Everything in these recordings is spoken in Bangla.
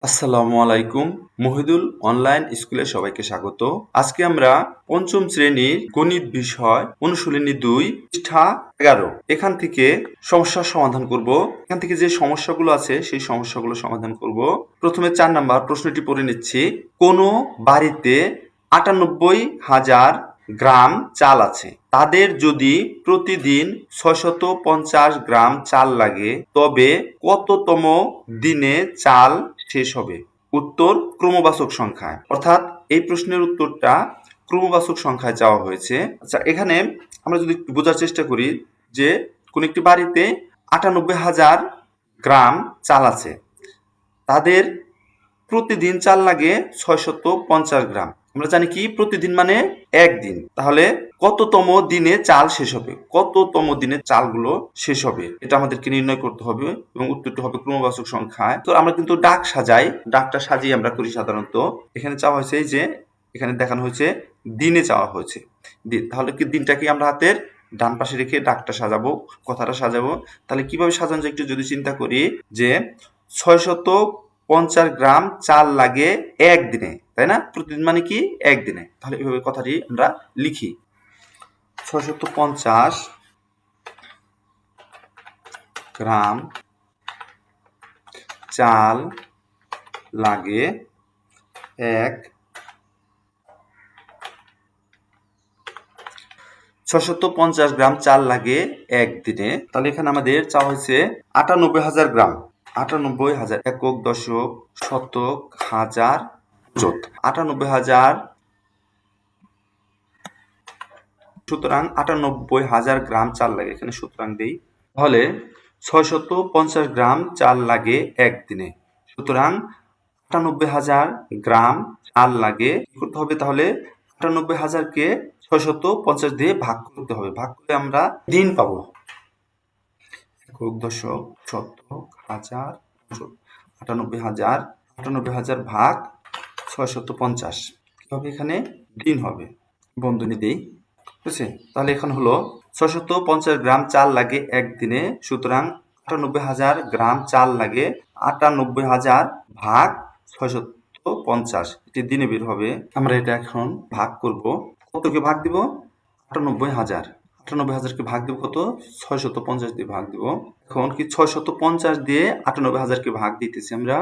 আসসালামু আলাইকুম। মহিদুল অনলাইন স্কুলে সবাইকে স্বাগত। আজকে আমরা পঞ্চম শ্রেণীর গণিত বিষয় অনুশীলনী 2 পৃষ্ঠা 11 এখান থেকে সমস্যার সমাধান করব। এখান থেকে যে সমস্যাগুলো আছে সেই সমস্যাগুলো সমাধান করব। প্রথমে 4 নাম্বার প্রশ্নটি পড়ে নিচ্ছি। কোনো বাড়িতে 98,000 গ্রাম চাল আছে। তাদের যদি প্রতিদিন 650 গ্রাম চাল লাগে তবে কততম দিনে চাল শেষ হবে? উত্তর ক্রমবাচক সংখ্যায়। অর্থাৎ এই প্রশ্নের উত্তরটা ক্রমবাচক সংখ্যায় চাওয়া হয়েছে। আচ্ছা, এখানে আমরা যদি একটু বোঝার চেষ্টা করি যে কোন একটি বাড়িতে 98,000 গ্রাম চাল আছে, তাদের প্রতিদিন চাল লাগে 650 গ্রাম। আমরা জানি কি প্রতিদিন মানে একদিন। তাহলে কততম দিনে চাল শেষ হবে, কততম দিনে চালগুলো শেষ হবে এটা আমাদেরকে নির্ণয় করতে হবে এবং উত্তরটি হবে ক্রমবাচক সংখ্যায়। তো আমরা কিন্তু ডাক সাজাই, ডাকটা সাজিয়ে আমরা করি সাধারণত। এখানে চাওয়া হয়েছে যে এখানে দেখানো হয়েছে দিনে চাওয়া হয়েছে দিন। তাহলে কি দিনটাকে আমরা হাতের ডান পাশে রেখে ডাকটা সাজাবো, কথাটা সাজাবো। তাহলে কিভাবে সাজানো যায় একটু যদি চিন্তা করি যে 650 গ্রাম চাল লাগে একদিনে, তাই না? প্রতিদিন মানে কি একদিনে। তাহলে এইভাবে কথাটি আমরা লিখি। 650 গ্রাম চাল লাগে এক 650 গ্রাম চাল লাগে একদিনে। তাহলে এখানে আমাদের চাওয়া হয়েছে 98,000 গ্রাম। 98,000 একক, দশক, শতক, হাজার, অযুত। 98,000, সুতরাং 98,000 গ্রাম চাল লাগে। এখানে সুতরাং দেই। তাহলে 650 গ্রাম চাল লাগে একদিনে। সুতরাং 98,000 গ্রাম চাল লাগে কি করতে হবে? তাহলে 98,000-কে 650 দিয়ে ভাগ করতে হবে। ভাগ করে আমরা দিন পাবো। একক, দশক, শতক, হাজার, অযুত। 98,000 ভাগ 650 কি হবে? এখানে দিন হবে। বন্ধনী দেই, বুঝছে? তাহলে এখন হলো 650 গ্রাম চাল লাগে একদিনে। সুতরাং 98,000 গ্রাম চাল লাগে। 98,000 ভাগ 650 এটি দিনে বের হবে। আমরা এটা এখন ভাগ করব। কতকে ভাগ দিব? 98,000। 98,000-কে ভাগ দিব কত? 650 দিয়ে ভাগ দিব। এখন কি 650 দিয়ে 98,000-কে ভাগ দিতেছি আমরা।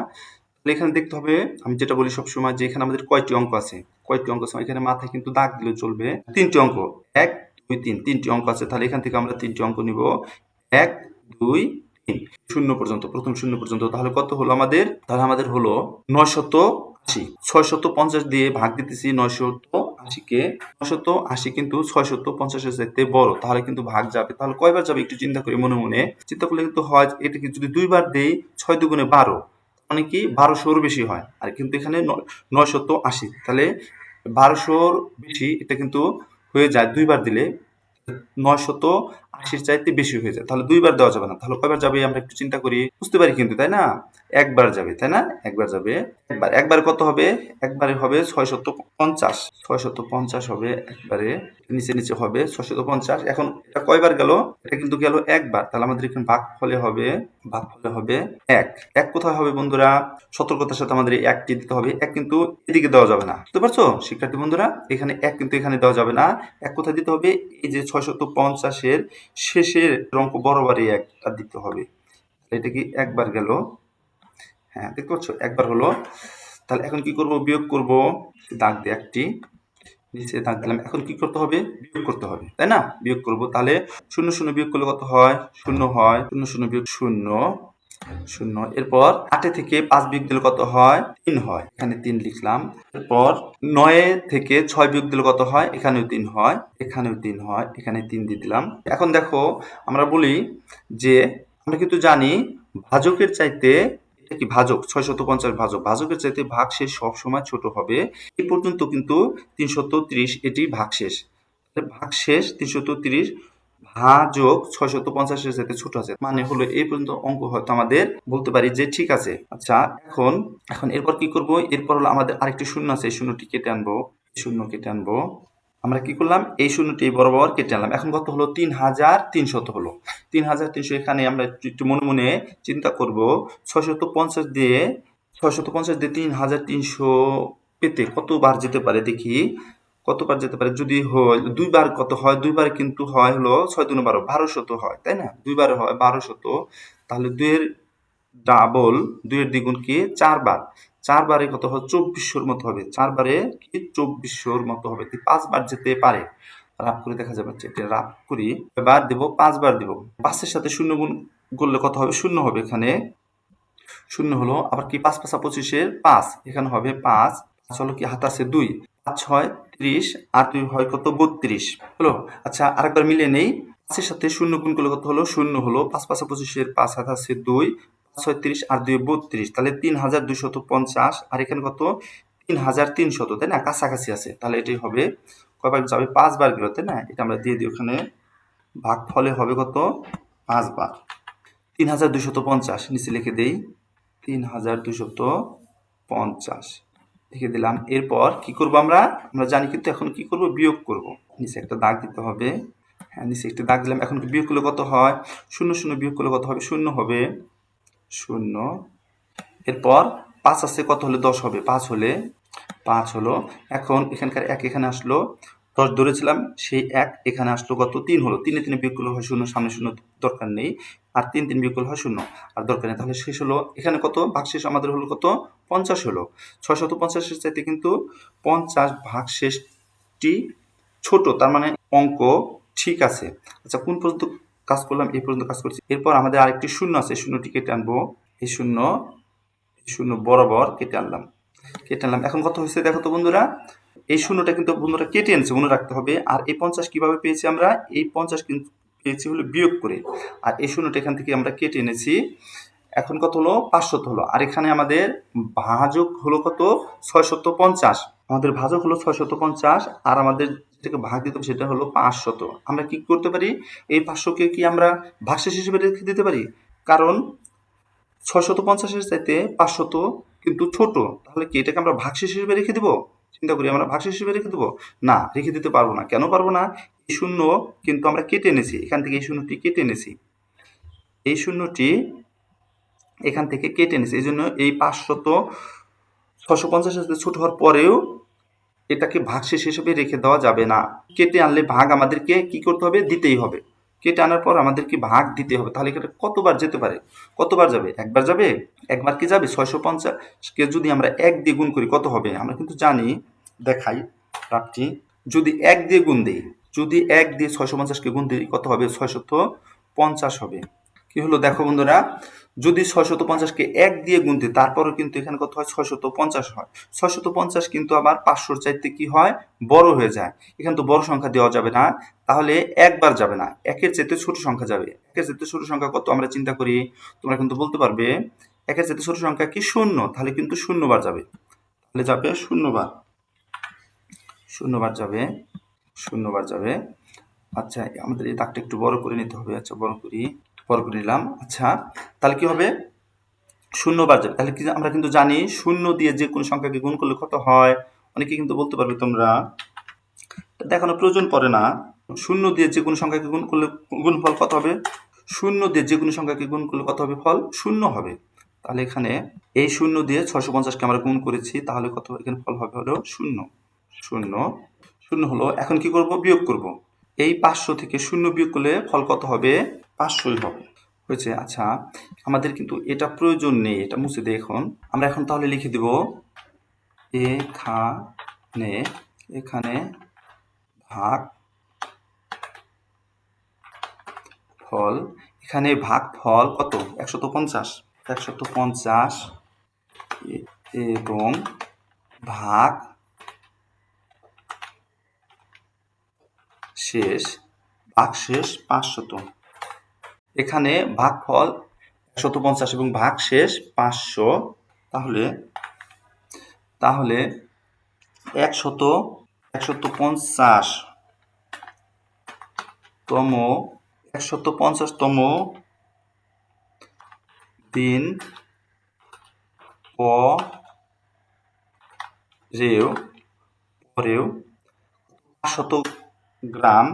তাহলে এখানে দেখতে হবে, আমি যেটা বলি সবসময়, যে এখানে আমাদের কয়টি অঙ্ক আছে, কয়টি অঙ্ক আছে। এখানে মাথায় কিন্তু দাগ দিলেও চলবে। 3টি অঙ্ক, 1 2 3, 3টি অঙ্ক আছে। তাহলে এখান থেকে আমরা 3টি অঙ্ক নিব। 1 2 3 শূন্য পর্যন্ত, প্রথম শূন্য পর্যন্ত। তাহলে কত হলো আমাদের? তাহলে আমাদের হলো 980। 650 দিয়ে ভাগ দিতেছি 980-কে। 980 কিন্তু 650-এর চাইতে বড়, তাহলে কিন্তু ভাগ যাবে। তাহলে কয়বার যাবে একটু চিন্তা করি মনে মনে। চিন্তা করলে কিন্তু হয় এটাকে যদি 2বার দেই 6 দুগুণে 12, মানে কি 1200-র বেশি হয়। আর কিন্তু এখানে 980, তাহলে 1200-র বেশি এটা কিন্তু হয়ে যায় 2বার দিলে। 980-র চাইতে বেশি হয়ে যায়, তাহলে 2বার দেওয়া যাবে না। তাহলে কয়বার যাবে আমরা একটু চিন্তা করি, বুঝতে পারি কিন্তু, তাই না? একবার যাবে, তাই না? একবার যাবে। একবার কত হবে? একবারে হবে 650। 650 হবে একবারে, নিচে নিচে হবে 650। এখন এটা কয়বার গেল? এটা কিন্তু গেল একবার। তাহলে আমাদের এখানে ভাগফলে হবে 1। 1 কোথায় হবে বন্ধুরা? সতর্কতার সাথে আমাদের এই 1টি দিতে হবে। 1 কিন্তু এদিকে দেওয়া যাবে না, বুঝতে পারছো শিক্ষার্থী বন্ধুরা? এখানে 1 কিন্তু এখানে দেওয়া যাবে না। 1 কোথায় দিতে হবে? এই যে 650-এর শেষের অঙ্ক বরাবর এই 1টা দিতে হবে। এটা কি একবার গেল? হ্যাঁ, দেখতে পাচ্ছ একবার হলো। তাহলে এখন কি করব? বিয়োগ করব। দাগ দিয়ে একটি নিচে দাগ দিলাম। এখন কি করতে হবে? বিয়োগ করতে হবে, তাই না? বিয়োগ করব। তাহলে 0 0 বিয়োগ করলে কত হয়? 0 হয়। 0 0 বিয়োগ 0 0। এরপর 8 থেকে 5 বিয়োগ দিলে কত হয়? 3 হয়। এখানে 3 লিখলাম। এরপর 9 থেকে 6 বিয়োগ দিলে কত হয়? এখানেও 3 হয়, এখানেও 3 হয়, এখানে 3 দিয়ে দিলাম। এখন দেখো, আমরা বলি যে আমরা কিন্তু জানি ভাজকের চাইতে, এটা কি ভাজক? 650 ভাজক। ভাজকের চাইতে ভাগশেষ সবসময় ছোট হবে। এই পর্যন্ত কিন্তু 330 এটি ভাগশেষ। ভাগশেষ 330 ভাজক 650-এর চাইতে ছোট আছে, মানে হলো এই পর্যন্ত অঙ্ক হয়তো আমাদের বলতে পারি যে ঠিক আছে। আচ্ছা, এখন এরপর কি করব? এরপর হলো আমাদের আরেকটি শূন্য আছে, এই শূন্যটি কেটে আনবো। শূন্য কেটে আনবো। আমরা কি করলাম? এই শূন্যটি বরাবর কেটে আনলাম। এখন কত হলো? 3,300 হলো। 3,300 এখানে আমরা একটু মনে মনে চিন্তা করব। 650 দিয়ে 650 দিয়ে 3300 পেতে কতবার যেতে পারে দেখি, কতবার যেতে পারে। যদি হয় দুইবার কত হয়, দুইবার কিন্তু হয় হলো 6 দুগুণে 12, 1200 হয় তাই না, দুইবারে হয় 1200। তাহলে দুইয়ের ডাবল, দুইয়ের দ্বিগুণ কি 4 বার, 4 বারে কত হয় 2400 মতো হবে, 4 বারে কি 2400 মতো হবে। 5 বার যেতে পারে। রাফ করে দেখা যাবে, এটা রাফ করি। এবার দেব 5 বার দেব। 5 এর সাথে শূন্য গুণ করলে কত হবে, শূন্য হবে এখানে, শূন্য হলো। আবার কি 5 5 25 5, এখানে হবে 5, 5 হলো কি হাত আছে 2, 5 হয় 30 আর 2 হয় কত 32 হলো। আচ্ছা আরেকবার মিলিয়ে নেই, 5 এর সাথে শূন্য গুণ করলে কত হলো, শূন্য হলো। 5 5 25 5 হাত আছে 2, 5 হয় 30 আর 2 32, তাহলে 3250। আর এখানে কত 3300, তাই না, কাছাকাছি আছে। তাহলে এটাই হবে, কয়বার যাবে 5 বার গেল, তাই না। এটা আমরা দিয়ে দিই ওখানে, ভাগ ফলে হবে কত 5 বার। 3250 নিচে লিখে দেই, 3250 লিখে দিলাম। এরপর কি করব আমরা জানি কিন্তু এখন কি করব, বিয়োগ করব। নিচে একটা দাগ দিতে হবে, হ্যাঁ নিচে একটা দাগ দিলাম। এখন বিয়োগ করলে কত হয়, 0 0 বিয়োগ করলে কত হবে, 0 হবে, 0। এরপর 5 আছে, কত হলে 10 হবে, 5 হলে 5 হলো। এখন এখানকার 1 এখানে আসলো, 10 ধরেছিলাম, সেই 1 এখানে আসলো, কত 3 হলো। 3 3 বিয়োগ করলে হয় 0, সামনে 0 দরকার নেই। আর 3 3 বিয়োগ করলে হয় 0, আর দরকার নেই। তাহলে শেষ হলো, এখানে কত ভাগশেষ আমাদের হলো কত 50 হলো। 650 এর চাইতে কিন্তু 50 ভাগশেষটি ছোট, তার মানে অঙ্ক ঠিক আছে। আচ্ছা কোন পর্যন্ত কাজ করলাম, এই পর্যন্ত কাজ করছি। এরপর আমাদের আরেকটি শূন্য আছে, শূন্যটি কেটে আনবো। এই শূন্য বরাবর কেটে আনলাম, এখন কত হয়েছে দেখো তো বন্ধুরা, এই শূন্যটা কিন্তু বন্ধুরা কেটে এনেছে, মনে রাখতে হবে। আর এই 50 কিভাবে পেয়েছি আমরা, এই 50 কিন্তু পেয়েছি হলো বিয়োগ করে, আর এই শূন্যটা এখান থেকে আমরা কেটে এনেছি। এখন কত হলো 500 হলো। আর এখানে আমাদের ভাজক হলো কত 650, আমাদের ভাজক হলো 650, আর আমাদের যেটাকে ভাগ দিতে হবে সেটা হলো 500। আমরা কি করতে পারি, এই 500কে কি আমরা ভাগশেষ হিসেবে রেখে দিতে পারি, কারণ 650-এর চাইতে 500 কিন্তু ছোট। তাহলে কি এটাকে আমরা ভাগশেষ হিসেবে রেখে দেবো, চিন্তা করি, আমরা ভাগশেষ হিসেবে রেখে দেবো না, রেখে দিতে পারবো না। কেন পারবো না, এই শূন্য কিন্তু আমরা কেটে এনেছি, এখান থেকে এই শূন্যটি কেটে এনেছি, এই শূন্যটি এখান থেকে কেটে এনেছি। এই জন্য এই 500 650-এর সাথে ছোট হওয়ার পরেও এটাকে ভাগশেষ হিসেবে রেখে দেওয়া যাবে না। কেটে আনলে ভাগ আমাদেরকে কি করতে হবে, দিতেই হবে। কেটে আনার পর আমাদেরকে ভাগ দিতে হবে। তাহলে এটা কতবার যেতে পারে, কতবার যাবে, একবার যাবে, একবার কি যাবে। 650-কে যদি আমরা 1 দিয়ে গুণ করি কত হবে, আমরা কিন্তু জানি, দেখাই রাখছি। যদি 1 দিয়ে গুণ দিই, যদি 1 দিয়ে 650-কে গুণ দিই কত হবে, 650 হবে। কি হলো দেখো বন্ধুরা, যদি 650-কে 1 দিয়ে গুণ দিই, তারপরেও কিন্তু এখানে কত হয় 650 হয়। 650 কিন্তু আবার 500-র চাইতে কি হয়, বড় হয়ে যায়। এখানে তো বড় সংখ্যা দেওয়া যাবে না, তাহলে একবার যাবে না, একের চাইতে ছোট সংখ্যা যাবে। একের চাইতে ছোট সংখ্যা কত আমরা চিন্তা করি, তোমরা কিন্তু বলতে পারবে। একের চাইতে ছোট সংখ্যা কি 0, তাহলে কিন্তু 0 বার যাবে, তাহলে যাবে 0 বার, 0 বার যাবে, 0 বার যাবে। আচ্ছা আমাদের এই দাগটা একটু বড় করে নিতে হবে। আচ্ছা বড় করে নিলাম। আচ্ছা তাহলে কি হবে, 0 বার যাবে। তাহলে কি আমরা কিন্তু জানি 0 দিয়ে যে কোনো সংখ্যাকে গুণ করলে কত হয়, অনেকে কিন্তু বলতে পারবে তোমরা, দেখানোর প্রয়োজন পড়ে না। 0 দিয়ে যে কোনো সংখ্যাকে গুণ করলে গুণফল কত হবে, 0 দিয়ে যে কোনো সংখ্যাকে গুণ করলে কত হবে, ফল 0 হবে। তাহলে এখানে এই 0 দিয়ে 650-কে আমরা গুণ করেছি, তাহলে কত এখানে ফল হবে হলো 0, 0, 0 হলো। এখন কি করব, বিয়োগ করব। এই 500 থেকে 0 বিয়োগ করলে ফল কত হবে, 500ই হবে, হয়েছে। আচ্ছা আমাদের কিন্তু এটা প্রয়োজন নেই, এটা মুছে দিই। আমরা এখন তাহলে লিখে দেব এখানে, এখানে ভাগ ফল, এখানে ভাগ ফল কত 150, 150 এবং ভাগ শেষ, ভাগশেষ 500। এখানে ভাগফল 150 এবং ভাগশেষ 500। তাহলে 150তম দিন পরেও 500 গ্রাম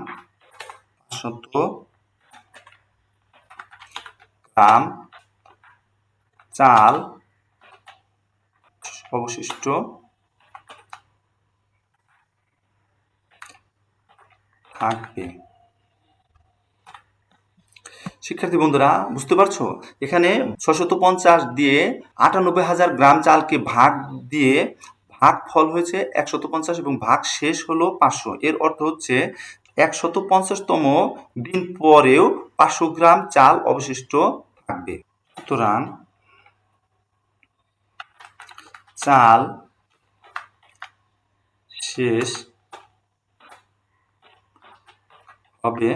চাল অবশিষ্ট থাকবে। শিক্ষার্থী বন্ধুরা বুঝতে পারছো, এখানে 650 দিয়ে 98,000 গ্রাম চালকে ভাগ দিয়ে ভাগ ফল হয়েছে 150 এবং ভাগ শেষ হলো 500। এর অর্থ হচ্ছে 150তম দিন পরেও 500 গ্রাম চাল অবশিষ্ট থাকবে। সুতরাং চাল শেষ হবে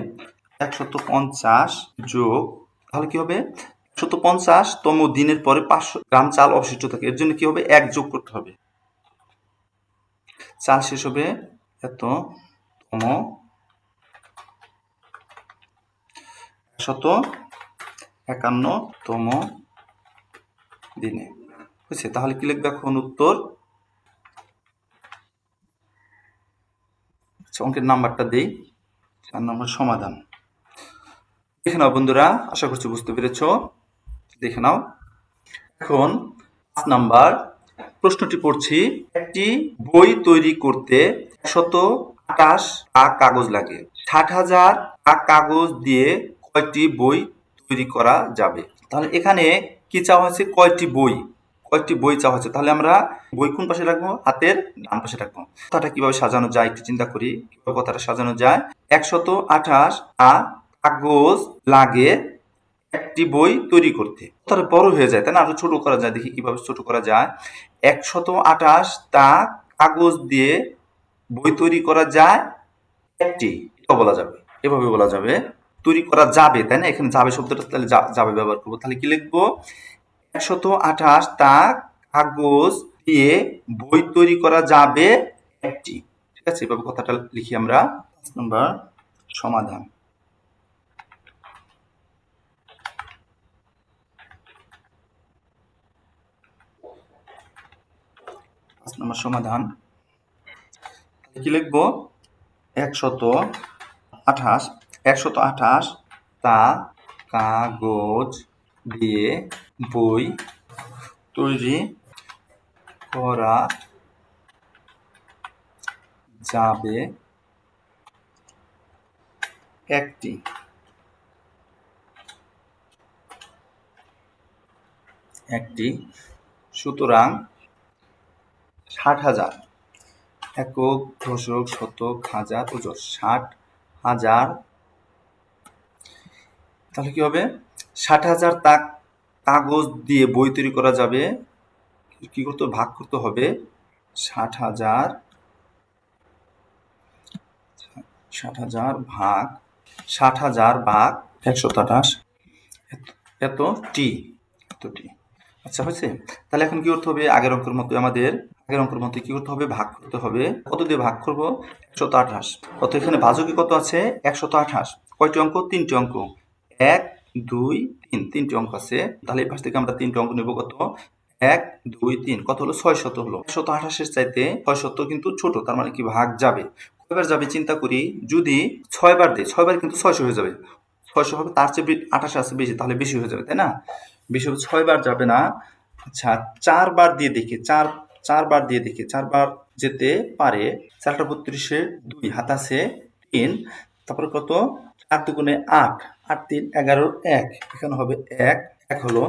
150 যোগ, তাহলে কি হবে 150তম দিনের পরে 500 গ্রাম চাল অবশিষ্ট থাকে, এর জন্য কি হবে 1 যোগ করতে হবে। চাল শেষ হবে এততম 151তম দিনে হয়েছে। তাহলে কি লিখবে এখন উত্তর? অঙ্কের নাম্বারটা দেই, 4 নম্বর সমাধান। দেখে নাও বন্ধুরা, আশা করছি বুঝতে পেরেছ। দেখে নাও এখন 5 নাম্বার প্রশ্নটি পড়ছি। একটি বই তৈরি করতে 128 কাগজ লাগে। 60,000 কাগজ দিয়ে কয়টি বই তৈরি করা যাবে? তাহলে এখানে কি চাওয়া হয়েছে? কয়টি বই চাওয়া হয়েছে। তাহলে আমরা বই কোন পাশে রাখবো? হাতের ডান পাশে রাখবো। কথাটা কিভাবে সাজানো যায় একটু চিন্তা করি, কিভাবে কথাটা সাজানো যায়। 128 কাগজ লাগে একটি বই তৈরি করতে। তাহলে বড় হয়ে যায়, তাই না? আরো ছোট করা যায়, দেখি কিভাবে ছোট করা যায়। 128 কাগজ দিয়ে বই তৈরি করা যায় একটি, এটা বলা যাবে, এভাবে বলা যাবে। তৈরি করা যাবে, তাই না? এখানে যাবে শব্দটা তাহলে যাবে ব্যবহার করবো। তাহলে কি লিখবো? 128 কাগজ দিয়ে বই তৈরি করা যাবে একটি। ঠিক আছে, এভাবে কথাটা লিখি আমরা। 5 নম্বর সমাধান। 5 নম্বর সমাধান কি লিখবো? 128 টা কাগজ দিয়ে বই তৈরি করা যাবে একটি। সুতরাং 60,000 একক, দশক, শতক, হাজার, ওজন 60,000। তাহলে কি হবে? 60,000 কাগজ দিয়ে বই তৈরি করা যাবে। কি করতে? ভাগ করতে হবে 60,000 ভাগ 128 এত টি। আচ্ছা হয়েছে। তাহলে এখন কি করতে হবে? আগের অঙ্কের মতো কি করতে হবে? ভাগ করতে হবে। কত দিয়ে ভাগ করব? 128। কত? এখানে ভাজকে কত আছে? 128। কয়টি অঙ্ক? 3টি অঙ্ক। 1 2 3, 3টি অঙ্ক আছে। তাহলে এই পাশ থেকে আমরা 3টি অঙ্ক নেব। কত? 1 2 3, কত হলো? 600 হলো। 128 চাইতে 600 কিন্তু ছোট, তার মানে কি ভাগ যাবে। কয়বার যাবে চিন্তা করি। যদি 6 বার দেয়, 6 বার কিন্তু 600 হয়ে যাবে। 600 হবে, তার চেয়ে 28 আছে বেশি, তাহলে বেশি হয়ে যাবে, তাই না? বেশি হবে, 6 বার যাবে না। আচ্ছা 4 বার দিয়ে দেখি, 4 বার দিয়ে দেখি, 4 বার যেতে পারে। 4টা 32-এ 2, হাত আছে 3, তারপরে কত? 4 দুগুণে 8, 8 3 11, 1, এখানে হবে 1 হলো।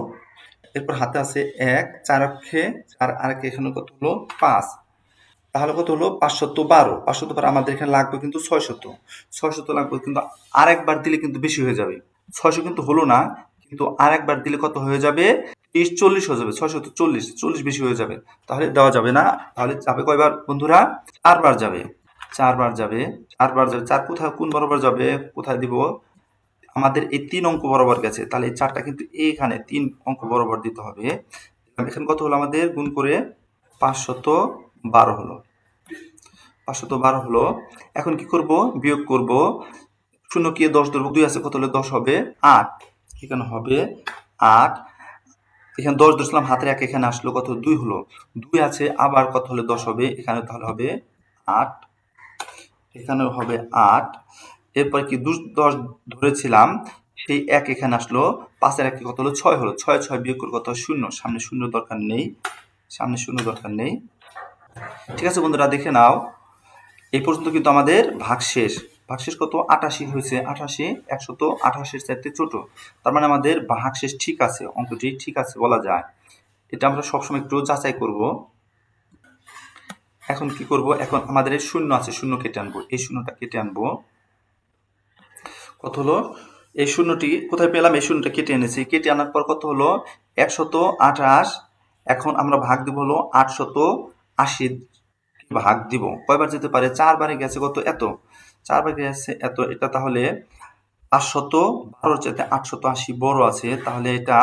এরপর হাতে আছে 1, 4 অক্ষে 4, আর এখানে কত হলো? 5। তাহলে কত হলো? 512। 512 আমাদের এখানে লাগবে কিন্তু 600 লাগবে, কিন্তু আরেকবার দিলে কিন্তু বেশি হয়ে যাবে। 600 কিন্তু হলো না, কিন্তু আরেকবার দিলে কত হয়ে যাবে? 30 40 হয়ে যাবে। 640 বেশি হয়ে যাবে, তাহলে দেওয়া যাবে না। তাহলে যাবে কয়বার বন্ধুরা? 4 বার যাবে। 4 বার যাবে। 4 কোথায়, কোন বরাবর যাবে? কোথায় দিব? আমাদের এই 3 অঙ্ক বরাবর গেছে, তাহলে এই 4টা কিন্তু এইখানে 3 অঙ্ক বরাবর দিতে হবে। এখানে কত হলো আমাদের? গুণ করে 512 হলো। 512 হলো। এখন কি করব? বিয়োগ করব। 0 কে 10 ধরবো, 2 আছে, কত হলে 10 হবে? 8। এখানে হবে 8। এখানে 10 ধরছিলাম, হাতের 1 এখানে আসলো, কত? 2 হলো। 2 আছে, আবার কত হলে 10 হবে? এখানে তাহলে হবে 8, এখানে হবে 8। এরপর কি 10 ধরেছিলাম, সেই 1 এখানে আসলো, 5 এর 1 কত হলো? 6 হলো। 6 বিয়োগ করে কত? 0, সামনে 0 দরকার নেই। সামনে শূন্য দরকার নেই। ঠিক আছে বন্ধুরা, দেখে নাও এই পর্যন্ত কিন্তু আমাদের ভাগশেষ কত 88 হয়েছে। 88 188 চাইতে ছোট, তার মানে আমাদের ভাগশেষ ঠিক আছে, অঙ্কটি ঠিক আছে বলা যায়। এটা আমরা সবসময় একটু যাচাই করব। এখন কি করব, এখন আমাদের এই শূন্য আছে, শূন্য কেটে আনবো, এই শূন্যটা কেটে আনবো। কত হলো, এই শূন্যটি কোথায় পেলাম, এই শূন্যটা কেটে এনেছি, কেটে আনার পর কত হলো 128। এখন আমরা ভাগ দিব হলো 880 ভাগ দিব, কয়বার যেতে পারে, 4 বারে গেছে, কত এত, 4 বারে গেছে এত। এটা তাহলে 512 চাইতে 880 বড় আছে, তাহলে এটা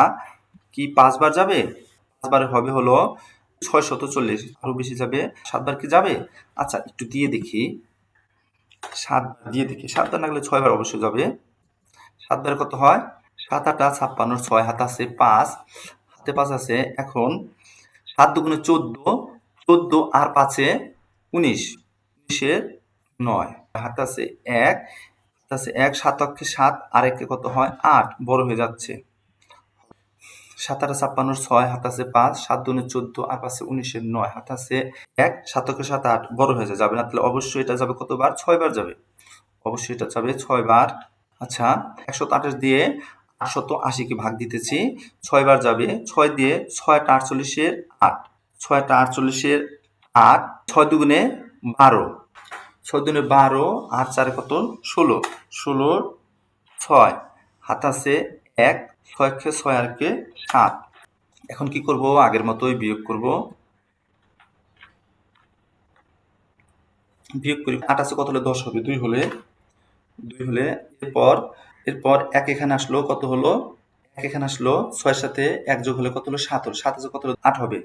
কি 5 বার যাবে, 5 বারে হবে হলো 640, আরো বেশি যাবে, 7 বার কি যাবে। আচ্ছা একটু দিয়ে দেখি, 7 বার দিয়ে দেখি, 7 বার না গেলে 6 বার অবশ্যই যাবে। 7 বারে কত হয়, 7 8 56, 6 হাতে আছে 5, হাতে 5 আছে। এখন 7 দুগুণে 14, 14 আর 5-এ 19, 19 9, হাতে আছে 1, হাতে আছে 1, 7 অক্ষে 7 আর 1 কত হয় 8, বড় হয়ে যাচ্ছে। 7 8 56, 6 হাতে আছে 5, 7 দুগুণে 14 আর 5-এ 19, 9, হাতে আছে 1, 7 অক্ষে 7 8, বড় হয়ে যাবে না, তাহলে অবশ্যই এটা যাবে কতবার, 6 বার যাবে, অবশ্যই এটা যাবে 6 বার। আচ্ছা 128 দিয়ে 880 কে ভাগ দিতেছি, 6 বার যাবে, 6 দিয়ে 6 টা 48-এর 8, 6 টা 48-এর 8, 6 দুগুণে 12, 6 দুগুণে 12 আর 4 কত 16, 16 6, হাত আছে 1, 6 কে 6 আর কে 7। এখন কি করব, আগের মতোই বিয়োগ করব, বিয়োগ করি, 8 আছে কত হলে 10 হবে, 2 হলে, এরপর 1 এখানে আসলো, কত হলো 1 এখানে আসলো, 6 সাথে 1 যোগ হলে কত হলো 7 হলো, 7 আছে কত হলো 8 হবে,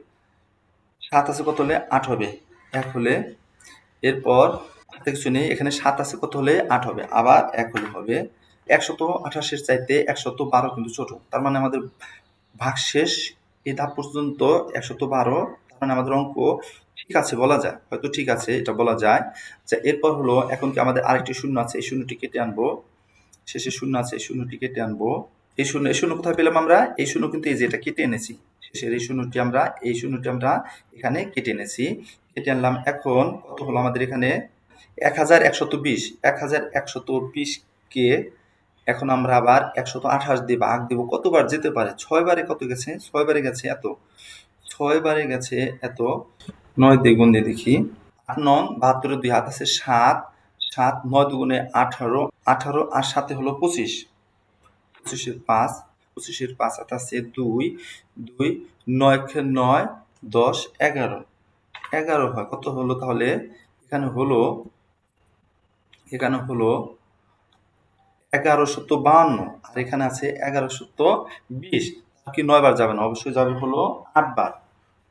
7 আছে কত হলে 8 হবে, 1 হলে। এরপর হাতে কিছু নেই, এখানে 7 আছে কত হলে 8 হবে, আবার 1 হলে হবে। 128 চাইতে 112 কিন্তু ছোট, তার মানে আমাদের ভাগশেষ এই ধাপ পর্যন্ত 112, তার মানে আমাদের অঙ্ক ঠিক আছে বলা যায়, হয়তো ঠিক আছে এটা বলা যায়। আচ্ছা এরপর হলো, এখন কি আমাদের আরেকটি শূন্য আছে, এই শূন্যটি কেটে আনবো, শেষে শূন্য আছে, এই শূন্যটি কেটে আনবো। এই শূন্য কোথায় পেলাম আমরা, এই শূন্য কিন্তু এই যে এটা কেটে এনেছি, শেষের এই শূন্যটি আমরা এখানে কেটে এনেছি, কেটে আনলাম। এখন কত হলো আমাদের এখানে 1120, 1120 কে এখন আমরা আবার 128 দিয়ে ভাগ দিব, কতবার যেতে পারে, 6 বারে কত গেছে, 6 বারে গেছে এত, 6 বারে গেছে এত। 9 দিয়ে গুণ দিয়ে দেখি, 8 9 72, 2 হাত আছে 7, 7 9 দুগুণে 18, 18 আর 7 হলো 25, 25-এর 5, 25-এর 5 হাত আছে 2, 2 9 কে 9 10 11, 11 হয়, কত হলো তাহলে, এখানে হলো 1152, আর এখানে আছে 1120, কি 9 বার যাবে না, অবশ্যই যাবে হলো 8 বার,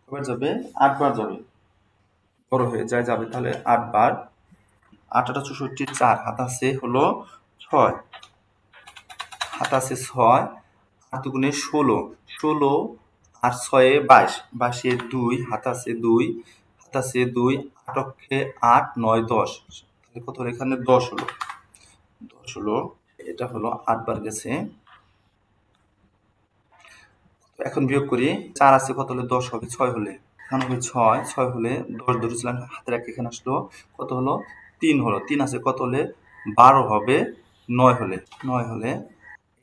কয়বার যাবে 8 বার যাবে, বড় হয়ে যায় যাবে, তাহলে 8 বার। 8 8 64, 4 হাত আছে হলো 6, হাত আছে 6, 8 দুগুণে 16, 16 আর 6 এ 22, 22 এ 2 হাত আছে 2, হাত আছে 2, 8 অক্ষে 8 9 10, তাহলে কত হলো এখানে 10 হলো, 10 হলো, এটা হলো 8 বার গেছে। এখন বিয়োগ করি, 4 আছে কত হলে 10 হবে, 6 হলে, এখন হবে 6, 6 হলে 10 ধরেছিলাম, হাতের এক এখানে আসলো, কত হলো 3 হলো, 3 আছে কত হলে 12 হবে, 9 হলে, 9 হলে,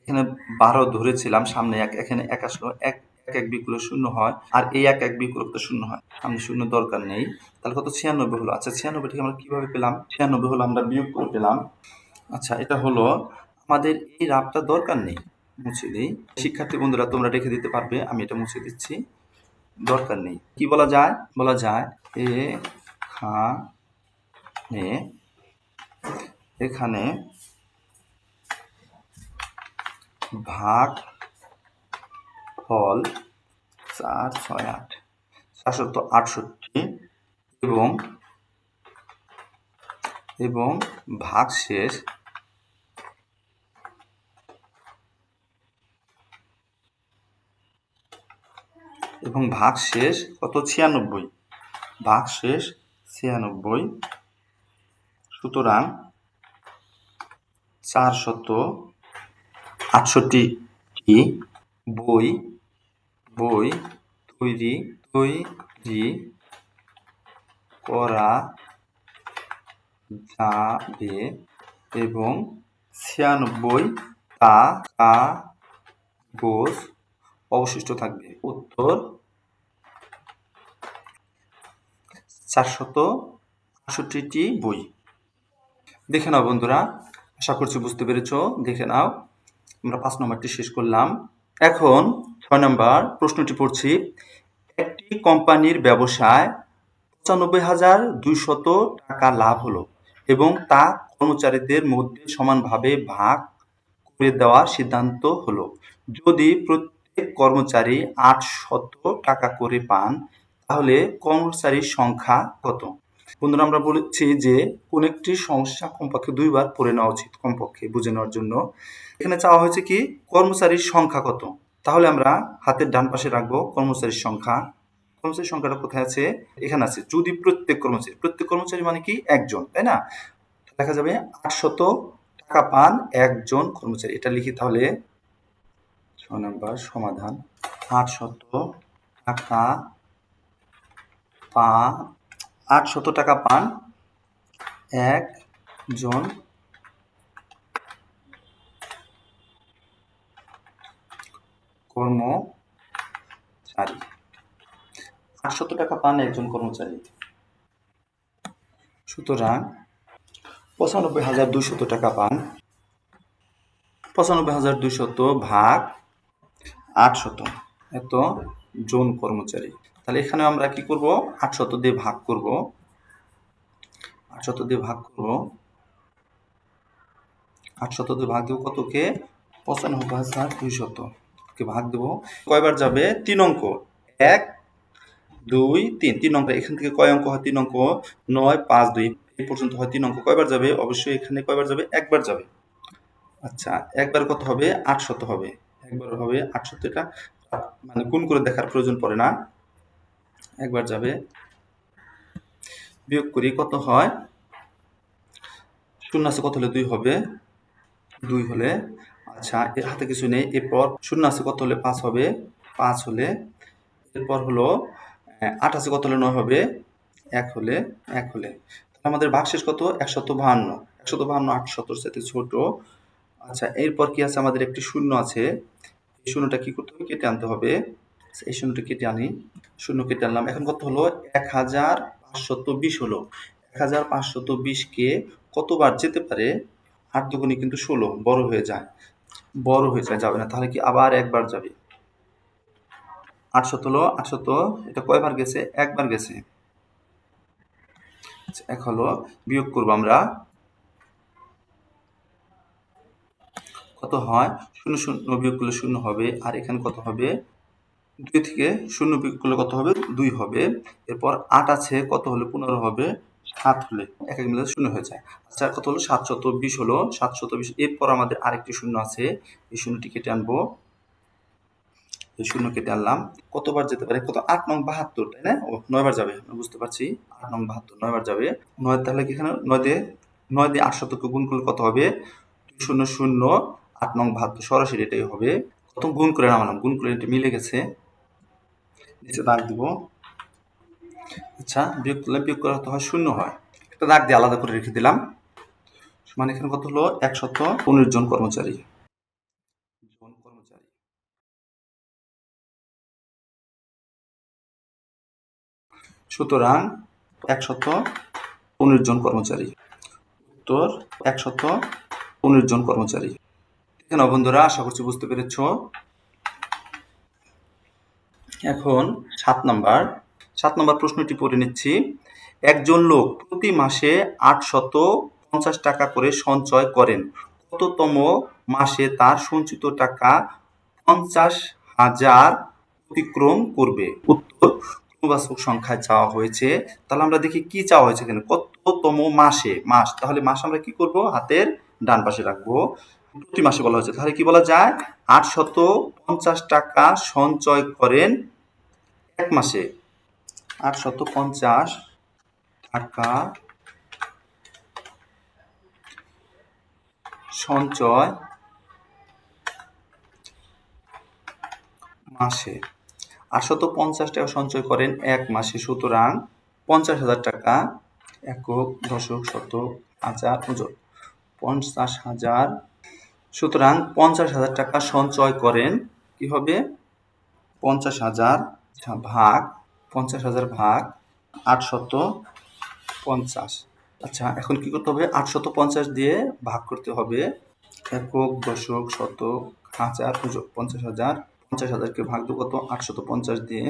এখানে 12 ধরেছিলাম, সামনে 1, এখানে 1 আসলো, 1 1 বিয়োগ করলে 0 হয়, আর এই 1 1 বিয়োগ করলে 0 হয়, সামনে 0 দরকার নেই, তাহলে কত 96 হলো। আচ্ছা 96 ঠিক আমরা কিভাবে পেলাম, 96 হলো আমরা বিয়োগ করে পেলাম। আচ্ছা এটা হলো, আমাদের এই রাফটা দরকার নেই, মুছে দিই। শিক্ষার্থী বন্ধুরা তোমরা রেখে দিতে পারবে, আমি এটা মুছে দিচ্ছি, দরকার নেই। কি বলা যায়, বলা যায় এখানে ভাগ ফল 4 6 8 468 এবং ভাগশেষ কত 96, ভাগশেষ 96, সুতরাং 468টি বই তৈরি করা যাবে এবং 96 টা কাগজ অবশিষ্ট থাকবে। উত্তর 468টি বই। দেখে নাও বন্ধুরা, আশা করছি বুঝতে পেরেছ। দেখে নাও, আমরা 5 নম্বরটি শেষ করলাম। এখন 6 নম্বর প্রশ্নটি পড়ছি। একটি কোম্পানির ব্যবসায় 95,200 টাকা লাভ হলো এবং তা কর্মচারীদের মধ্যে সমানভাবে ভাগ করে দেওয়ার সিদ্ধান্ত হলো। যদি প্রত্যেক কর্মচারী 800 টাকা করে পান, তাহলে কর্মচারীর সংখ্যা কত? বন্ধুরা, আমরা বলেছি যে কোন একটি সমস্যা কমপক্ষে 2 বার পড়ে নেওয়া উচিত, কমপক্ষে বুঝে নেওয়ার জন্য। এখানে চাওয়া হয়েছে কি কর্মচারীর সংখ্যা কত। তাহলে আমরা হাতের ডান পাশে রাখবো কর্মচারীর সংখ্যা। কর্মচারীর সংখ্যাটা কোথায় আছে? এখানে আছে। যদি প্রত্যেক কর্মচারী মানে কি একজন, তাই না? দেখা যাবে 800 টাকা পান একজন কর্মচারী। এটা লিখি তাহলে 6 নম্বর সমাধান। 800 টাকা 800 টাকা পান একজন কর্মচারী। 800 টাকা পান একজন কর্মচারী। সুতরাং 95,200 টাকা পান। 95,200 ভাগ 800, এত জন কর্মচারী। তাহলে এখানে আমরা কি করব? 800 দিয়ে ভাগ করব। 800 দিয়ে ভাগ করব। 800 দিয়ে ভাগ দেব কতকে? 95,200 কে ভাগ দেব। কয়বার যাবে? 3 অঙ্ক। 1 2 3 3 অঙ্ক। এখান থেকে কয় অঙ্ক হয়? 3 অঙ্ক। 9 5 2 এই পর্যন্ত হয় 3 অঙ্ক। কয়বার যাবে? অবশ্যই এখানে কয়বার যাবে? একবার যাবে। আচ্ছা, একবার কত হবে? 800 হবে। একবার হবে 800। এটা মানে গুণ করে দেখার প্রয়োজন পড়ে না, একবার যাবে। বিয়োগ করি, কত হয়? শূন্য আছে, কত হলে 2 হবে? 2 হলে, আচ্ছা এর হাতে কিছু নেই। এরপর শূন্য আছে, কত হলে 5 হবে? 5 হলে। এরপর হলো 8 আছে, কত হলে 9 হবে? 1 হলে। 1 হলে। আমাদের ভাগশেষ কত? 152। 152 800 সাথে ছোট। আচ্ছা, এরপর কি আছে? আমাদের একটি শূন্য আছে। এই শূন্যটা কি করতে হবে? কেটে আনতে হবে। এই শূন্যটা কেটে আনি। শূন্য কেটে আনলাম। এখন কত হলো? 1520 হলো। 1520 কে কতবার যেতে পারে? 8 দুগুণে কিন্তু 16, বড় হয়ে যায়। বড় হয়ে যায়, যাবে না। তাহলে কি আবার একবার যাবে? 800 হলো। 800 এটা কয়বার গেছে? একবার গেছে। আচ্ছা, এক হলো। বিয়োগ করব আমরা। কত হয়? 0 0 বিয়োগ করলে 0 হবে। আর এখানে কত হবে? 2 থেকে 0 বিয়োগ করলে কত হবে? 2 হবে। এরপর 8 আছে, কত হলে 15 হবে? 7 হলে। এক এক মিলে 0 হয়ে যায়। আচ্ছা, কত হলো? 720 হলো। 720। এরপর আমাদের আরেকটি শূন্য আছে। এই শূন্যটি কেটে আনবো। এই শূন্য কেটে আনলাম। কতবার যেতে পারে? কত? 8 নং 72, তাই না? ও 9 বার যাবে। আমি বুঝতে পারছি। 8 নং 72 9 বার যাবে। 9 তাহলে কি এখানে 9 দিয়ে 800 কে গুণ করলে কত হবে? 2 0 0 8 নং 72 সরাসরি এটাই হবে। কত গুণ করে নামালাম। গুণ করে এটা মিলে গেছে। নিচে দাগ দিব। আচ্ছা, বিয়োগ করা হয় 0 হয়। একটা দাগ দিয়ে আলাদা করে রেখে দিলাম। মানে এখানে কত হলো? 115 জন কর্মচারী। সুতরাং 115 জন কর্মচারী। উত্তর 115 জন কর্মচারী। এখানে বন্ধুরা, আশা করছি বুঝতে পেরেছ। এখন 7 নম্বর প্রশ্নটি পড়ে নিচ্ছি। একজন লোক প্রতি মাসে 850 টাকা করে সঞ্চয় করেন। কততম মাসে তার সঞ্চিত টাকা 50,000 অতিক্রম করবে? উত্তর পূর্ণবাচক সংখ্যায় চাওয়া হয়েছে। তাহলে আমরা দেখি কি চাওয়া হয়েছে এখানে। কততম মাসে? মাস। তাহলে মাস আমরা কি করব? হাতের ডান পাশে রাখবো। প্রতি মাসে বলা হয়েছে। তাহলে কি বলা যায়? 850 টাকা সঞ্চয় করেন এক মাসে। 850 টাকা সঞ্চয় মাসে। 850 টাকা সঞ্চয় করেন 1 মাসে, সুতরাং 50,000 টাকা, একক, দশক, শতক, হাজার, ওজন, 50,000, সুতরাং 50,000 টাকা সঞ্চয় করেন, কি হবে 50,000 ভাগ 50,000 ভাগ 850। আচ্ছা, এখন কি করতে হবে, 850 দিয়ে ভাগ করতে হবে একক, দশক, শতক, হাজার, ওজন, 50,000, 50,000কে ভাগ দেবো কত, 850 দিয়ে।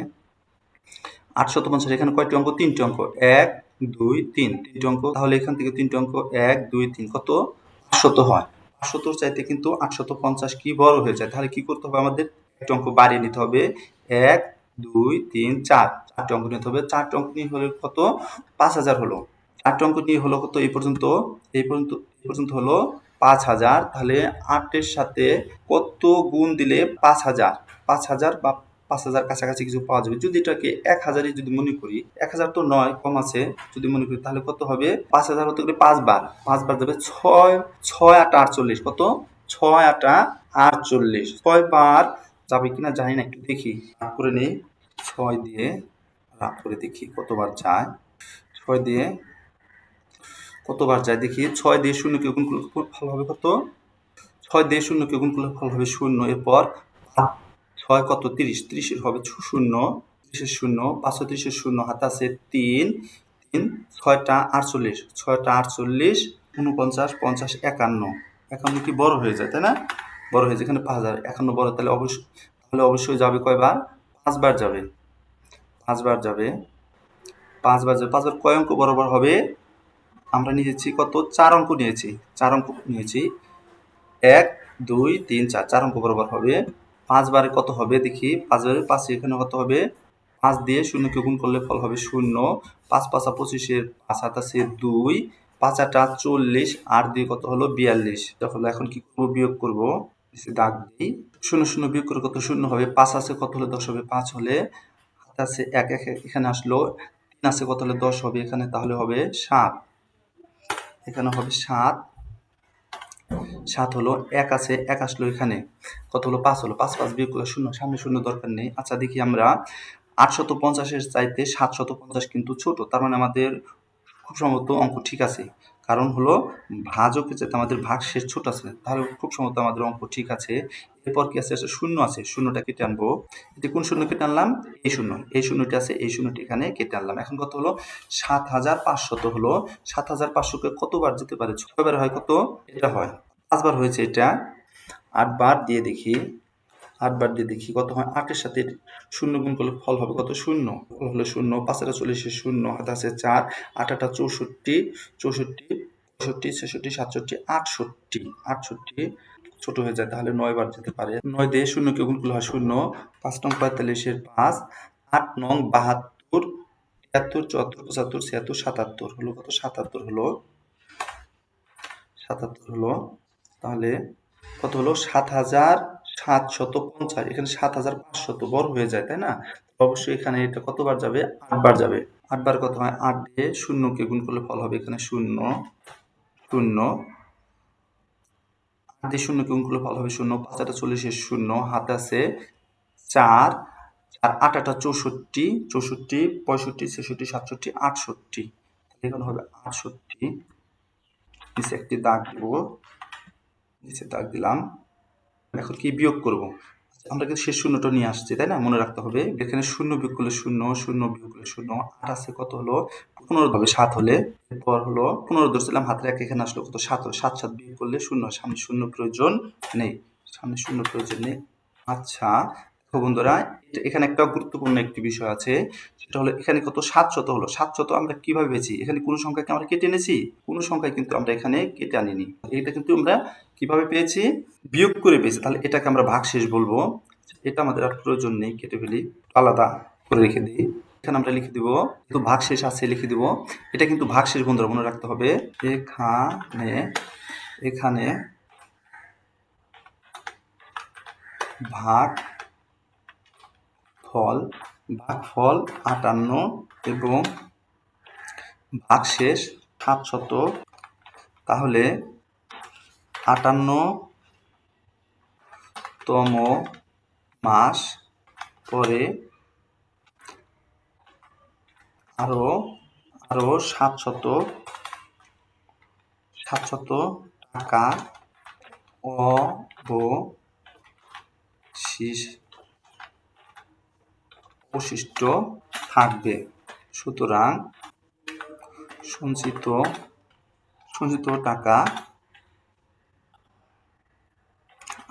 850 এখানে কয়টি অঙ্ক, 3টি অঙ্ক, 1 2 3, 3টি অঙ্ক, তাহলে এখান থেকে 3টি অঙ্ক 1 2 3 কত 500 হয়। 500 চাইতে কিন্তু 850 কি বড় হয়ে যায়, তাহলে কি করতে হবে আমাদের, একটা অঙ্ক বাড়িয়ে নিতে হবে, 1 2 3 4, 4টি অঙ্ক নিতে হবে। 4টি অঙ্ক নিয়ে হলে কত, 5,000 হলো। 4টি অঙ্ক নিয়ে হলো কত, এই পর্যন্ত হলো 5,000। তাহলে 8-এর সাথে কত গুণ দিলে 5,000, 5,000 বা 5,000 কাছাকাছি কিছু পাওয়া যাবে। যদি এটাকে 1,000-ই যদি মনে করি, 1,000 তো নয়, কম আছে, যদি মনে করি তাহলে কত হবে, 5,000 হতে গেলে 5 বার যাবে, 6 6 8 48, কত 6 8 48, 6 বার যাবে কিনা জানি না, একটু দেখি, ভাগ করে নেই, 6 দিয়ে ভাগ করে দেখি কতবার যায়, 6 দিয়ে কতবার যায় দেখি, 6 দিয়ে 0কে গুণ করলে ফল হবে কত, 6 দিয়ে 0কে গুণ করলে ফল হবে 0, এরপর 6 কত 30, 30 হবে 0, 30-এর 0, 530-এর 0, হাতে আছে 3, 3 6টা 48, 6টা 48, 49 50 51, 51 কি বড় হয়ে যায় তাই না, বড় হয়ে যায়, এখানে 5,000, 51 বড়, তাহলে অবশ্যই যাবে কয়বার, 5 বার যাবে, 5 বার যাবে, 5 বার যাবে। 5 বার কয় অঙ্ক বরাবর হবে, আমরা নিয়েছি কত, 4 অঙ্ক নিয়েছি, 4 অঙ্ক নিয়েছি, 1 2 3 4, 4 অঙ্ক বরাবর হবে। 5 বারে কত হবে দেখি, 5 বারে 5, এখানে কত হবে, 5 দিয়ে 0কে গুণ করলে ফল হবে 0, 5 5 25, 5 হাত আছে 2, 5 8 40, 8 দিয়ে কত হলো 42, তাহলে এখন কি করবো, বিয়োগ করবো, দাগ দিই, 0 0 বিয়োগ করে কত 0 হবে, 5 আছে কত হলে 10 হবে, 5 হলে হাতে আছে 1 1 এখানে আসলো, 3 আছে কত হলে 10 হবে, এখানে তাহলে হবে 7, এখানে হবে 7, 7 হলো, 1 আছে 1 আসলো, এখানে কত হলো 5 হলো, 5 5 বিয়োগ করলে 0, সামনে 0 দরকার নেই। আচ্ছা দেখি আমরা 850-এর চাইতে 750 কিন্তু ছোট, তার মানে আমাদের খুব সম্ভবত অঙ্ক ঠিক আছে, কারণ হলো ভাজকের চাইতে আমাদের ভাগশেষ ছোট আছে, তাহলে খুব সম্ভবত আমাদের অঙ্ক ঠিক আছে। এরপর কি আছে, 0 আছে, 0টা কেটে আনবো, এতে কোন 0 কেটে আনলাম, এই 0টি আছে, এই 0টি এখানে কেটে আনলাম। এখন কত হলো, 7,500 হলো, 7,500-কে কতবার যেতে পারে, 6 বার হয়, কত এটা হয়, 5 বার হয়েছে, এটা 8 বার দিয়ে দেখি, 8 বার দিয়ে দেখি কত হয়, 8-এর সাথে 0 গুণ করলে ফল হবে কত, 0, ফল হলো 0, 5 8 40, 0 হাতে আছে 4, 8 8 64, 64 65 66 67 68, 68 ছোট হয়ে যায়, তাহলে 9 বার যেতে পারে, 9 দিয়ে 0কে গুণ করলে হয় 0, 5 নং 45-এর 5, 8 নং 72, 73 74 75 76 77 হলো কত, 77 হলো, 77 হলো, তাহলে কত হলো, 7,750, এখানে 7,500 বড় হয়ে যায় তাই না, অবশ্যই এখানে এটা কতবার যাবে, 8 বার যাবে। 8 বার কত হয়, 8 দিয়ে 0কে গুণ করলে ফল হবে এখানে 0 0, 8 দিয়ে 0কে গুণ করলে ফল হবে 0, 5 8 40, 0 হাতে আছে 4, 4 8 8 64, 64 65 66 67 68, এখানে হবে 68, নিচে একটি দাগ দেব, নিচে দাগ দিলাম। এখন কি বিয়োগ করব, আমরা কিন্তু শেষ 0টা নিয়ে আসছি তাই না, মনে রাখতে হবে, এখানে 0 বিয়োগ করলে 0, 0 বিয়োগ করলে 0, 8 আছে কত হলো 15 হবে, 7 হলে, এরপর হলো 15 ধরছিলাম, হাতের 1 এখানে আসলো কত, 7 হলো, 7 7 বিয়োগ করলে 0, সামনে 0 প্রয়োজন নেই, সামনে 0 প্রয়োজন নেই। আচ্ছা দেখো বন্ধুরা, এখানে একটা গুরুত্বপূর্ণ একটি বিষয় আছে, সেটা হলো এখানে কত 700 হলো, 700 আমরা কিভাবে পেয়েছি, এখানে কোন সংখ্যাকে আমরা কেটে এনেছি, কোন সংখ্যায় কিন্তু আমরা এখানে কেটে আনিনি, এটা কিন্তু আমরা কিভাবে পেয়েছি, বিয়োগ করে পেয়েছি, তাহলে এটাকে আমরা ভাগশেষ বলবো, এটা আমাদের আর প্রয়োজন নেই, কেটে ফেলি, আলাদা করে রেখে দিই, এখানে আমরা লিখে দিব, কিন্তু ভাগশেষ আছে লিখে দিব, এটা কিন্তু ভাগশেষ বন্ধুরা মনে রাখতে হবে, এখানে এখানে ভাগফল 58 এবং ভাগশেষ 700, তাহলে 58তম মাস পরে আরো আরো 700 টাকা অবশিষ্ট থাকবে। সুতরাং সঞ্চিত টাকা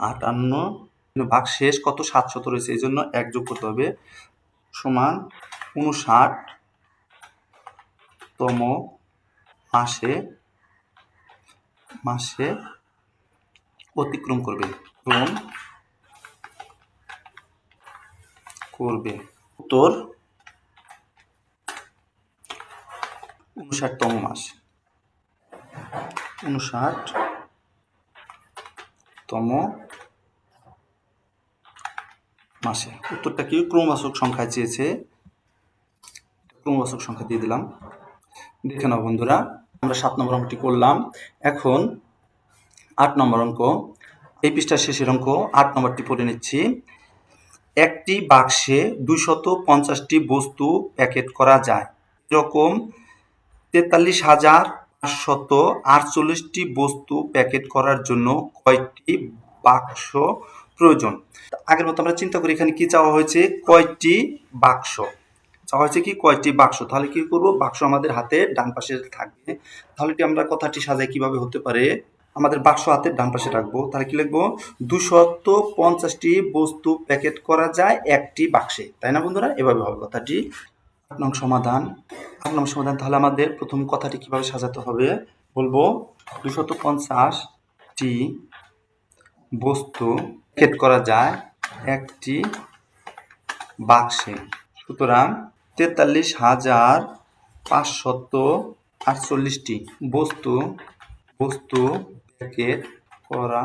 58 ভাগ শেষ কত 700 রয়েছে, এই জন্য 1 যোগ করতে হবে, সমান 59তম মাসে অতিক্রম করবে। উত্তর 59তম মাস। 59তম মাসে। উত্তরটা কি? ক্রমবাচক সংখ্যায় চেয়েছে, ক্রমবাচক সংখ্যা দিয়ে দিলাম। দেখে নাও বন্ধুরা, আমরা 7 নম্বর অঙ্কটি করলাম। এখন 8 নম্বর অঙ্ক, এই পৃষ্ঠার শেষের অঙ্ক 8 নম্বরটি পড়ে নিচ্ছি। একটি বাক্সে 250টি বস্তু প্যাকেট করা যায়। এরকম 43,548টি বস্তু প্যাকেট করার জন্য কয়টি বাক্স প্রয়োজন? আগের মতো আমরা চিন্তা করি এখানে কি চাওয়া হয়েছে, কয়টি বাক্স চাওয়া হয়েছে, কি কয়টি বাক্স। তাহলে কি করব, বাক্স আমাদের হাতে ডান পাশে থাকবে, তাহলে কি আমরা কথাটি সাজাই কিভাবে হতে পারে, আমাদের বাক্স হাতের ডান পাশে রাখবো, তাহলে কি লিখবো, 250টি বস্তু প্যাকেট করা যায় একটি বাক্সে, তাই না বন্ধুরা? এভাবে হবে কথাটি। 8 নং সমাধান। তাহলে আমাদের প্রথম কথাটি কিভাবে সাজাতে হবে, বলবো 250টি বস্তু প্যাকেট করা যায় একটি বাক্সে। সুতরাং 43,548টি বস্তু প্যাকেট করা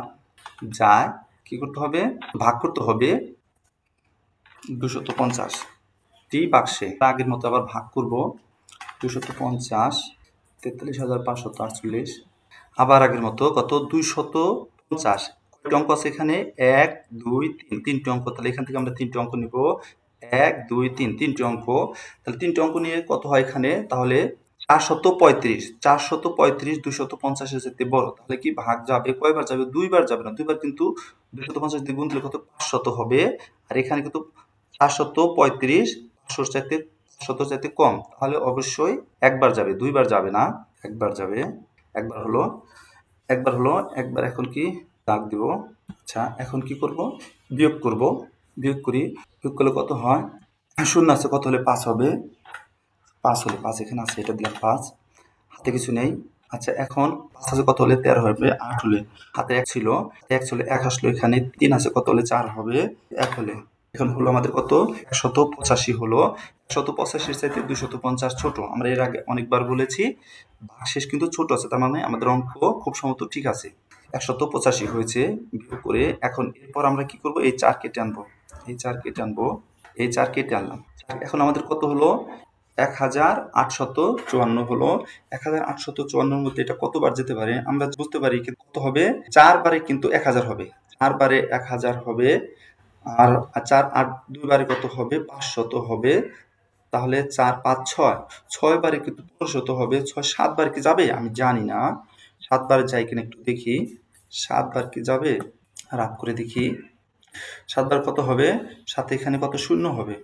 যায়। কি করতে হবে, ভাগ করতে হবে 250টি বাক্সে। আগের মতো আবার ভাগ করব 250, 43,548, আবার আগের মতো কত 250। কয়টি অঙ্ক আছে এখানে, 1 2 3, 3টি অঙ্ক। তাহলে এখান থেকে আমরা 3টি অঙ্ক নিব, 1 2 3, 3টি অঙ্ক। তাহলে 3টি অঙ্ক নিয়ে কত হয় এখানে, তাহলে 435, 250 যেতে বড়, তাহলে কি ভাগ যাবে, কয়বার যাবে, 2বার যাবে না, 2বার কিন্তু 250 দিয়ে গুণ দিলে কত 500 হবে। আর এখানে কিন্তু 435 500 চাইতে কম, তাহলে অবশ্যই একবার যাবে, 2বার যাবে না, একবার যাবে। একবার হলো। এখন কি দাগ দিব। আচ্ছা, এখন কি করব, বিয়োগ করলে কত হয়, 0 আছে, কত হলে 5 হবে, 5 এখানে আছে, এটা দিলাম 5, হাতে কিছু নেই। আচ্ছা, এখন 5 আছে, কত হলে 13 হবে, 8 হলে, হাতে 1 ছিল, 1 আসলো, এখানে 3 আছে, কত হলে 4 হবে, 1 হলে। এখন হলো আমাদের কত, 185 হলো। 185 চাইতে 250 ছোট। আমরা এর আগে অনেকবার বলেছি ভাগশেষ কিন্তু ছোট আছে, তার মানে আমাদের অঙ্ক খুব সম্ভবত ঠিক আছে। 185 হয়েছে, বিয়োগ করে এখন এরপর আমরা কি করব, এই 4 কেটে আনবো, এই 4 কেটে আনলাম। এখন আমাদের কত হলো, 1854 হলো। 1854 মধ্যে এটা কতবার যেতে পারে আমরা বুঝতে পারি, কত হবে, 4 বারে কিন্তু 1000 হবে, 4 বারে 1000 হবে। আর 4 8 2 বারে কত হবে, 500 হবে। তাহলে 4 5 6 বারে কিন্তু 1500 হবে। 6 7 বার কি যাবে আমি জানি না, 7 বার যাই কিনা একটু দেখি, 7 বার কি যাবে, রাত করে দেখি 7 বার কত হবে, সাথে এখানে কত শূন্য হবে,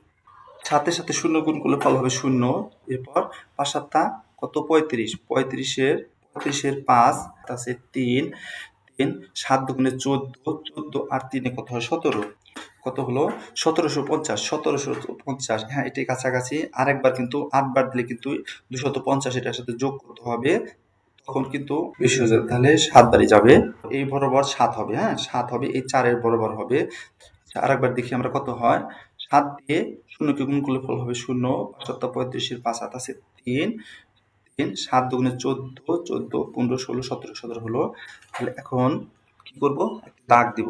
সাথে সাথে শূন্য গুণ করলে ফল হবে 0। এরপর 5 7 কত 35, 35 5 আছে 3, 7 দুগুণে 14 আর 3 কত হয় 17, কত হলো 1750। হ্যাঁ, এটাই কাছাকাছি। আরেকবার কিন্তু 8 বার দিলে কিন্তু 250 এটার সাথে যোগ করতে হবে, তখন কিন্তু বেশি হয়ে যাবে, তাহলে 7 বারই যাবে। এই বরাবর 7 হবে, হ্যাঁ 7 হবে, এই 4 বরাবর হবে। আরেকবার দেখি আমরা কত হয়, 7 দিয়ে 0 কে গুণ করলে ফল হবে 0, 5 35 5 7 আছে 3, 7 দুগুণে 14 15 16 17 হলো। তাহলে এখন কি করব, দাগ দিব,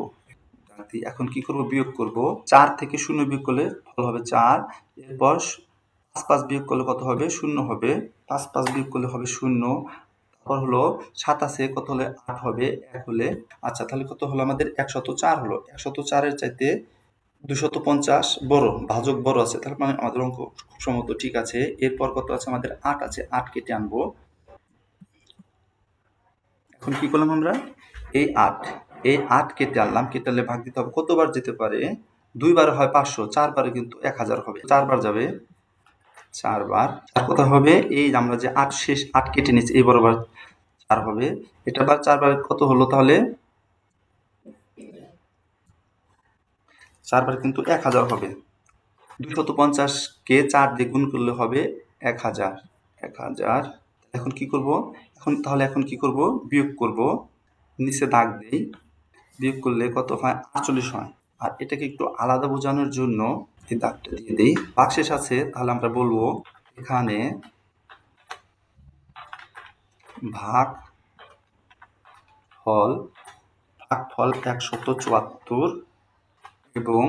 এখন কি করব, বিয়োগ করব। 4 থেকে 0 বিয়োগ করলে ফল হবে 4। এরপর 5 5 বিয়োগ করলে কত হবে, 0 হবে। 5 5 বিয়োগ করলে হবে 0। তারপর হলো 7 আছে, কত হলে 8 হবে, 1 হলে। আচ্ছা, তাহলে কত হলো আমাদের 104 হলো। 104 এর চাইতে 250 বড়, ভাজক বড় আছে, তার মানে আমাদের অঙ্ক খুব সম্ভবত ঠিক আছে। এরপর কত আছে আমাদের? 8 আছে, 8 কেটে আনবো। এখন কি করলাম আমরা? এই 8 কেটে আনলাম, কেটে আনলে ভাগ দিতে হবে, কতবার যেতে পারে? 2 বার হয় 500, 4 বারে কিন্তু 1000 হবে, 4 বার যাবে, 4 বার। আর কথা হবে এই যে আমরা যে 8 শেষ 8 কেটে নিচ্ছি, এই বরাবর 4 হবে, এটা বার 4 বার কত হলো তাহলে? 4 বার কিন্তু 1000 হবে। 250 কে 4 দিয়ে গুণ করলে হবে 1000, 1000। এখন কি করব? এখন কি করব? বিয়োগ করব। নিচে দাগ দেই, বিয়োগ করলে কত হয়? 48 হয়। আর এটাকে একটু আলাদা বোঝানোর জন্য এই দাগটা দিয়ে দিই। ভাগশেষ আছে, তাহলে আমরা বলবো এখানে ভাগফল 174 এবং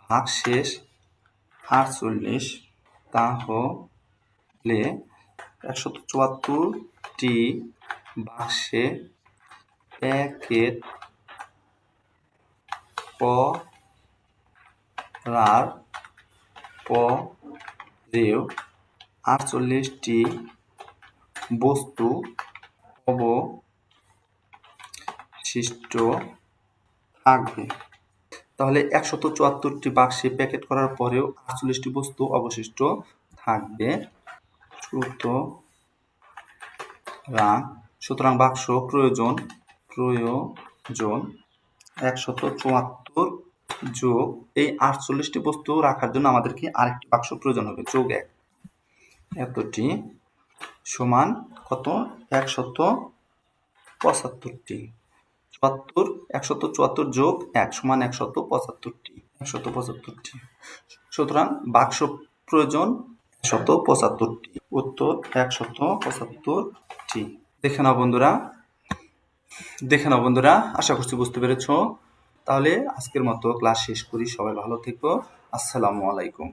ভাগশেষ 48, তাহলে 174টি বাক্সে প্যাকেট করার পরেও 48টি বস্তু অবশিষ্ট থাকবে। তাহলে 174টি বাক্সে প্যাকেট করার পরেও 48টি বস্তু অবশিষ্ট থাকবে। সুতরাং বাক্স প্রয়োজন 174 যোগ এই 48টি বস্তু রাখার জন্য আমাদেরকে আরেকটি বাক্স প্রয়োজন হবে, যোগ 1। এতটি সমান কত? 175টি। 174 যোগ 1 সমান 175টি। সুতরাং বাক্স প্রয়োজন 175টি। উত্তর 175টি। দেখে নাও বন্ধুরা, আশা করছি বুঝতে পেরেছো। তাহলে আজকের মতো ক্লাস শেষ করি। সবাই ভালো থেকো। আসসালামু আলাইকুম।